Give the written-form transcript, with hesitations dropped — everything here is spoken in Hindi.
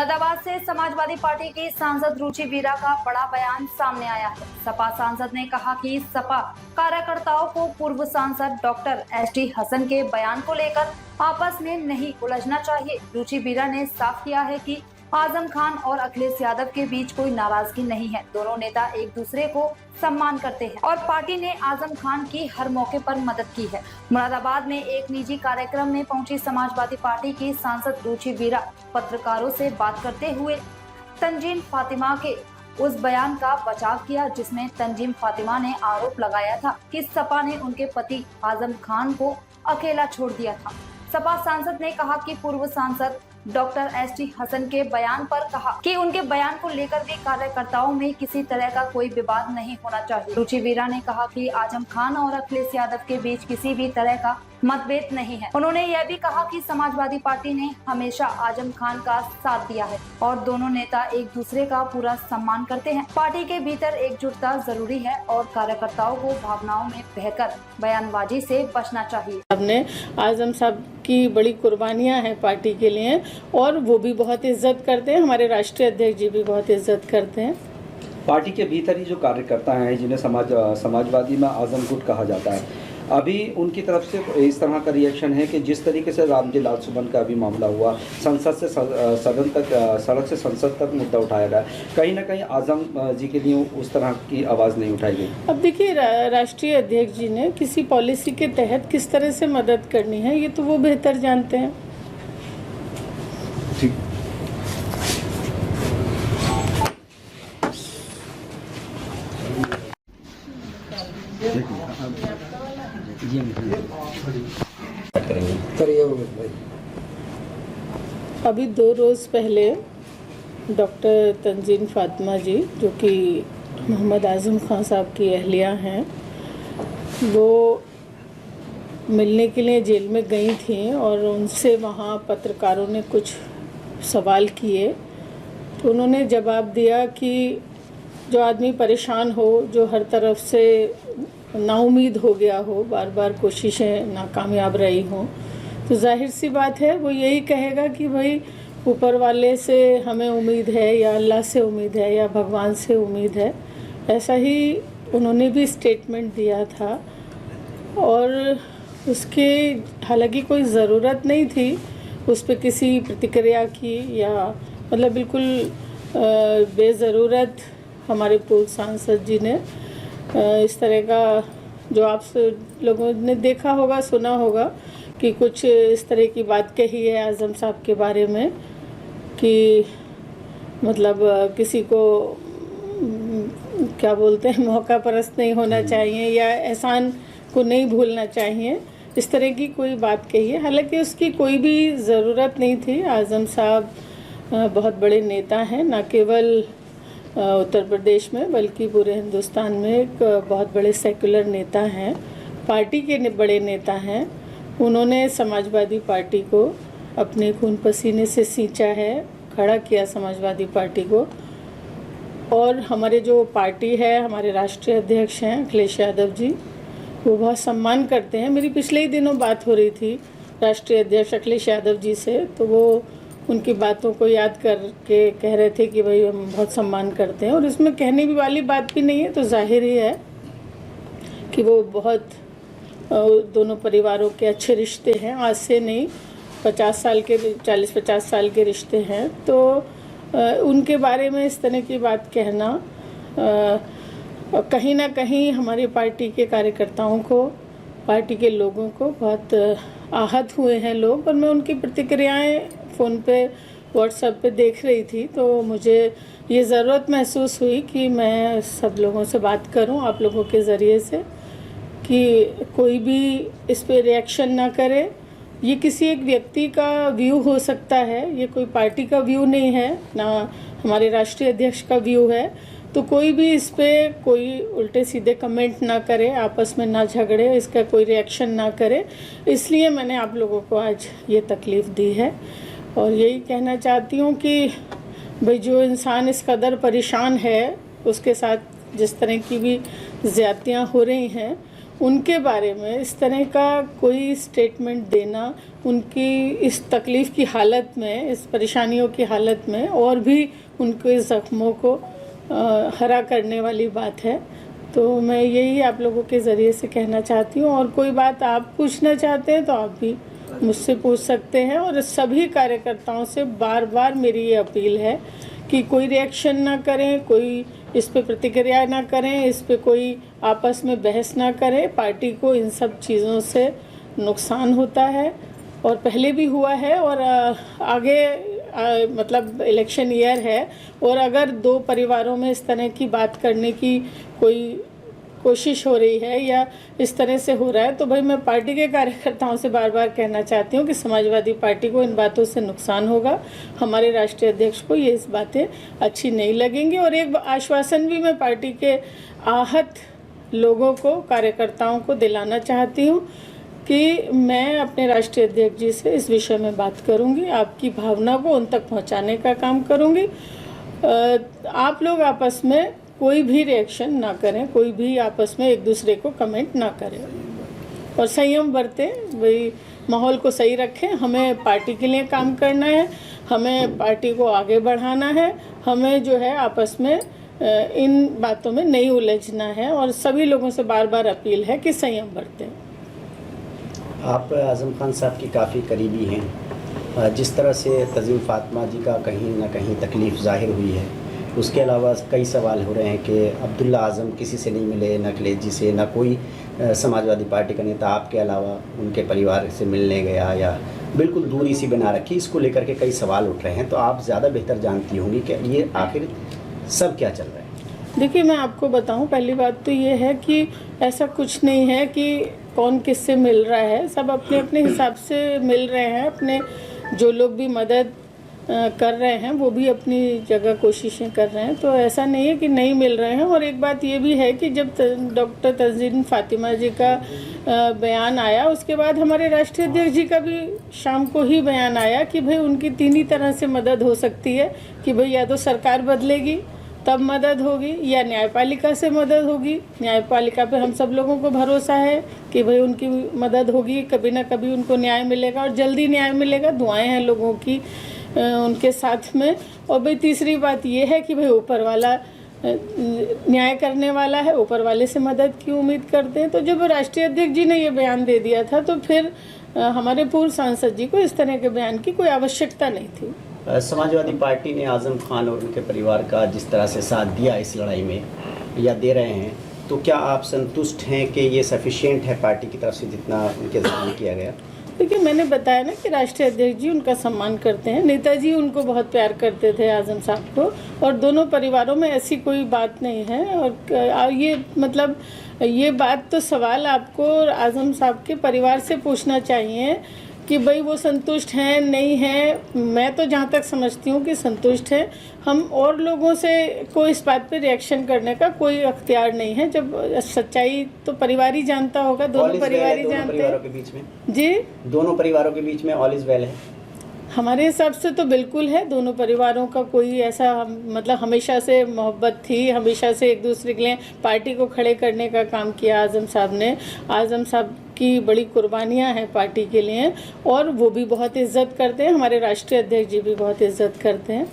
मुरादाबाद से समाजवादी पार्टी की सांसद रुचि वीरा का बड़ा बयान सामने आया है। सपा सांसद ने कहा कि सपा कार्यकर्ताओं को पूर्व सांसद डॉक्टर एसटी हसन के बयान को लेकर आपस में नहीं उलझना चाहिए। रुचि वीरा ने साफ किया है कि आजम खान और अखिलेश यादव के बीच कोई नाराजगी नहीं है। दोनों नेता एक दूसरे को सम्मान करते हैं और पार्टी ने आजम खान की हर मौके पर मदद की है। मुरादाबाद में एक निजी कार्यक्रम में पहुंची समाजवादी पार्टी की सांसद रुचि वीरा पत्रकारों से बात करते हुए तंजीम फातिमा के उस बयान का बचाव किया जिसमें तंजीम फातिमा ने आरोप लगाया था कि सपा ने उनके पति आजम खान को अकेला छोड़ दिया था। सपा सांसद ने कहा कि पूर्व सांसद डॉक्टर एसटी हसन के बयान पर कहा कि उनके बयान को लेकर भी कार्यकर्ताओं में किसी तरह का कोई विवाद नहीं होना चाहिए। रुचि वीरा ने कहा कि आजम खान और अखिलेश यादव के बीच किसी भी तरह का मतभेद नहीं है। उन्होंने यह भी कहा कि समाजवादी पार्टी ने हमेशा आजम खान का साथ दिया है और दोनों नेता एक दूसरे का पूरा सम्मान करते हैं। पार्टी के भीतर एकजुटता जरूरी है और कार्यकर्ताओं को भावनाओं में बहकर बयानबाजी से बचना चाहिए। हमने आजम साहब की बड़ी कुर्बानियां हैं पार्टी के लिए और वो भी बहुत इज्जत करते हैं, हमारे राष्ट्रीय अध्यक्ष जी भी बहुत इज्जत करते हैं। पार्टी के भीतर ही जो कार्यकर्ता हैं जिन्हें समाजवादी में आजम गुट कहा जाता है, अभी उनकी तरफ से इस तरह का रिएक्शन है कि जिस तरीके से रामजी लाल सुमन का अभी मामला हुआ, संसद से सदन तक, सड़क से संसद तक मुद्दा उठाया गया, कहीं ना कहीं आजम जी के लिए उस तरह की आवाज़ नहीं उठाई गई। अब देखिए, राष्ट्रीय अध्यक्ष जी ने किसी पॉलिसी के तहत किस तरह से मदद करनी है ये तो वो बेहतर जानते हैं। ठीक। अभी 2 रोज़ पहले डॉक्टर तंजीम फातिमा जी, जो कि मोहम्मद आजम खान साहब की अहलिया हैं, वो मिलने के लिए जेल में गई थी और उनसे वहाँ पत्रकारों ने कुछ सवाल किए तो उन्होंने जवाब दिया कि जो आदमी परेशान हो, जो हर तरफ से नाउम्मीद हो गया हो, बार बार कोशिशें नाकामयाब रही हों, तो जाहिर सी बात है वो यही कहेगा कि भाई ऊपर वाले से हमें उम्मीद है या अल्लाह से उम्मीद है या भगवान से उम्मीद है। ऐसा ही उन्होंने भी स्टेटमेंट दिया था और उसके हालांकि कोई ज़रूरत नहीं थी उस पर किसी प्रतिक्रिया की, या मतलब बिल्कुल बेज़रूरत हमारे पूर्व सांसद जी ने इस तरह का, जो आप लोगों ने देखा होगा, सुना होगा कि कुछ इस तरह की बात कही है आजम साहब के बारे में कि मतलब किसी को क्या बोलते हैं, मौका परस्त नहीं होना चाहिए या एहसान को नहीं भूलना चाहिए, इस तरह की कोई बात कही है। हालांकि उसकी कोई भी ज़रूरत नहीं थी। आजम साहब बहुत बड़े नेता हैं, न केवल उत्तर प्रदेश में बल्कि पूरे हिंदुस्तान में एक बहुत बड़े सेकुलर नेता हैं, पार्टी के बड़े नेता हैं। उन्होंने समाजवादी पार्टी को अपने खून पसीने से सींचा है, खड़ा किया समाजवादी पार्टी को। और हमारे जो पार्टी है, हमारे राष्ट्रीय अध्यक्ष हैं अखिलेश यादव जी, वो बहुत सम्मान करते हैं। मेरी पिछले ही दिनों बात हो रही थी राष्ट्रीय अध्यक्ष अखिलेश यादव जी से, तो वो उनकी बातों को याद करके कह रहे थे कि भाई हम बहुत सम्मान करते हैं और इसमें कहने भी वाली बात भी नहीं है। तो जाहिर ही है कि वो बहुत दोनों परिवारों के अच्छे रिश्ते हैं, आज से नहीं 50 साल के 40-50 साल के रिश्ते हैं। तो उनके बारे में इस तरह की बात कहना कहीं ना कहीं हमारी पार्टी के कार्यकर्ताओं को, पार्टी के लोगों को बहुत आहत हुए हैं लोग। और मैं उनकी प्रतिक्रियाएं फ़ोन पे, व्हाट्सएप पे देख रही थी, तो मुझे ये ज़रूरत महसूस हुई कि मैं सब लोगों से बात करूं आप लोगों के ज़रिए से कि कोई भी इस पे रिएक्शन ना करे। ये किसी एक व्यक्ति का व्यू हो सकता है, ये कोई पार्टी का व्यू नहीं है, ना हमारे राष्ट्रीय अध्यक्ष का व्यू है। तो कोई भी इस पे कोई उल्टे सीधे कमेंट ना करे, आपस में ना झगड़े, इसका कोई रिएक्शन ना करे। इसलिए मैंने आप लोगों को आज ये तकलीफ़ दी है और यही कहना चाहती हूँ कि भाई जो इंसान इस कदर परेशान है, उसके साथ जिस तरह की भी ज़्यादतियाँ हो रही हैं, उनके बारे में इस तरह का कोई स्टेटमेंट देना उनकी इस तकलीफ़ की हालत में, इस परेशानियों की हालत में और भी उनके ज़ख्मों को हरा करने वाली बात है। तो मैं यही आप लोगों के ज़रिए से कहना चाहती हूँ, और कोई बात आप पूछना चाहते हैं तो आप भी मुझसे पूछ सकते हैं। और सभी कार्यकर्ताओं से बार बार मेरी ये अपील है कि कोई रिएक्शन ना करें, कोई इस पे प्रतिक्रिया ना करें, इस पे कोई आपस में बहस ना करें। पार्टी को इन सब चीज़ों से नुकसान होता है और पहले भी हुआ है, और आगे मतलब इलेक्शन ईयर है, और अगर दो परिवारों में इस तरह की बात करने की कोई कोशिश हो रही है या इस तरह से हो रहा है, तो भाई मैं पार्टी के कार्यकर्ताओं से बार बार कहना चाहती हूँ कि समाजवादी पार्टी को इन बातों से नुकसान होगा। हमारे राष्ट्रीय अध्यक्ष को ये इस बातें अच्छी नहीं लगेंगी। और एक आश्वासन भी मैं पार्टी के आहत लोगों को, कार्यकर्ताओं को दिलाना चाहती हूँ कि मैं अपने राष्ट्रीय अध्यक्ष जी से इस विषय में बात करूँगी, आपकी भावना को उन तक पहुँचाने का काम करूँगी। आप लोग आपस में कोई भी रिएक्शन ना करें, कोई भी आपस में एक दूसरे को कमेंट ना करें और संयम बरतें, वही माहौल को सही रखें। हमें पार्टी के लिए काम करना है, हमें पार्टी को आगे बढ़ाना है, हमें जो है आपस में इन बातों में नहीं उलझना है, और सभी लोगों से बार बार अपील है कि संयम बरतें। आप आज़म खान साहब की काफ़ी करीबी हैं। जिस तरह से तज़ीम फ़ातिमा जी का कहीं ना कहीं तकलीफ़ ज़ाहिर हुई है, उसके अलावा कई सवाल हो रहे हैं कि अब्दुल्ला आज़म किसी से नहीं मिले, न अखिलेश जी से, न कोई समाजवादी पार्टी का नेता आपके अलावा उनके परिवार से मिलने गया, या बिल्कुल दूरी सी बना रखी। इसको लेकर के कई सवाल उठ रहे हैं, तो आप ज़्यादा बेहतर जानती होंगी कि ये आखिर सब क्या चल रहा है। देखिए, मैं आपको बताऊं, पहली बात तो ये है कि ऐसा कुछ नहीं है कि कौन किससे मिल रहा है। सब अपने अपने हिसाब से मिल रहे हैं। अपने जो लोग भी मदद कर रहे हैं वो भी अपनी जगह कोशिशें कर रहे हैं, तो ऐसा नहीं है कि नहीं मिल रहे हैं। और एक बात ये भी है कि जब डॉक्टर तज़ीम फ़ातिमा जी का बयान आया, उसके बाद हमारे राष्ट्रीय अध्यक्ष जी का भी शाम को ही बयान आया कि भाई उनकी तीन ही तरह से मदद हो सकती है, कि भाई या तो सरकार बदलेगी तब मदद होगी, या न्यायपालिका से मदद होगी। न्यायपालिका पे हम सब लोगों को भरोसा है कि भाई उनकी मदद होगी, कभी ना कभी उनको न्याय मिलेगा और जल्दी न्याय मिलेगा। दुआएं हैं लोगों की उनके साथ में। और भाई तीसरी बात ये है कि भाई ऊपर वाला न्याय करने वाला है, ऊपर वाले से मदद की उम्मीद करते हैं। तो जब राष्ट्रीय अध्यक्ष जी ने ये बयान दे दिया था, तो फिर हमारे पूर्व सांसद जी को इस तरह के बयान की कोई आवश्यकता नहीं थी। समाजवादी पार्टी ने आज़म खान और उनके परिवार का जिस तरह से साथ दिया इस लड़ाई में, या दे रहे हैं, तो क्या आप संतुष्ट हैं कि ये सफिशिएंट है पार्टी की तरफ से जितना उनके सामने किया गया? देखिए, मैंने बताया ना कि राष्ट्रीय अध्यक्ष जी उनका सम्मान करते हैं। नेताजी उनको बहुत प्यार करते थे, आज़म साहब को, और दोनों परिवारों में ऐसी कोई बात नहीं है। और ये मतलब ये बात तो सवाल आपको आज़म साहब के परिवार से पूछना चाहिए कि भाई वो संतुष्ट हैं नहीं हैं। मैं तो जहाँ तक समझती हूँ कि संतुष्ट हैं। हम और लोगों से कोई इस बात पे रिएक्शन करने का कोई अख्तियार नहीं है। जब सच्चाई तो परिवार ही जानता होगा, दोनों परिवार ही जानते हैं जी। दोनों परिवारों के बीच में ऑल इज वेल है हमारे हिसाब से तो बिल्कुल है। दोनों परिवारों का कोई ऐसा मतलब हमेशा से मोहब्बत थी, हमेशा से एक दूसरे के लिए पार्टी को खड़े करने का काम किया आज़म साहब ने। आज़म साहब की बड़ी कुर्बानियां हैं पार्टी के लिए, और वो भी बहुत इज्जत करते हैं। हमारे राष्ट्रीय अध्यक्ष जी भी बहुत इज्जत करते हैं।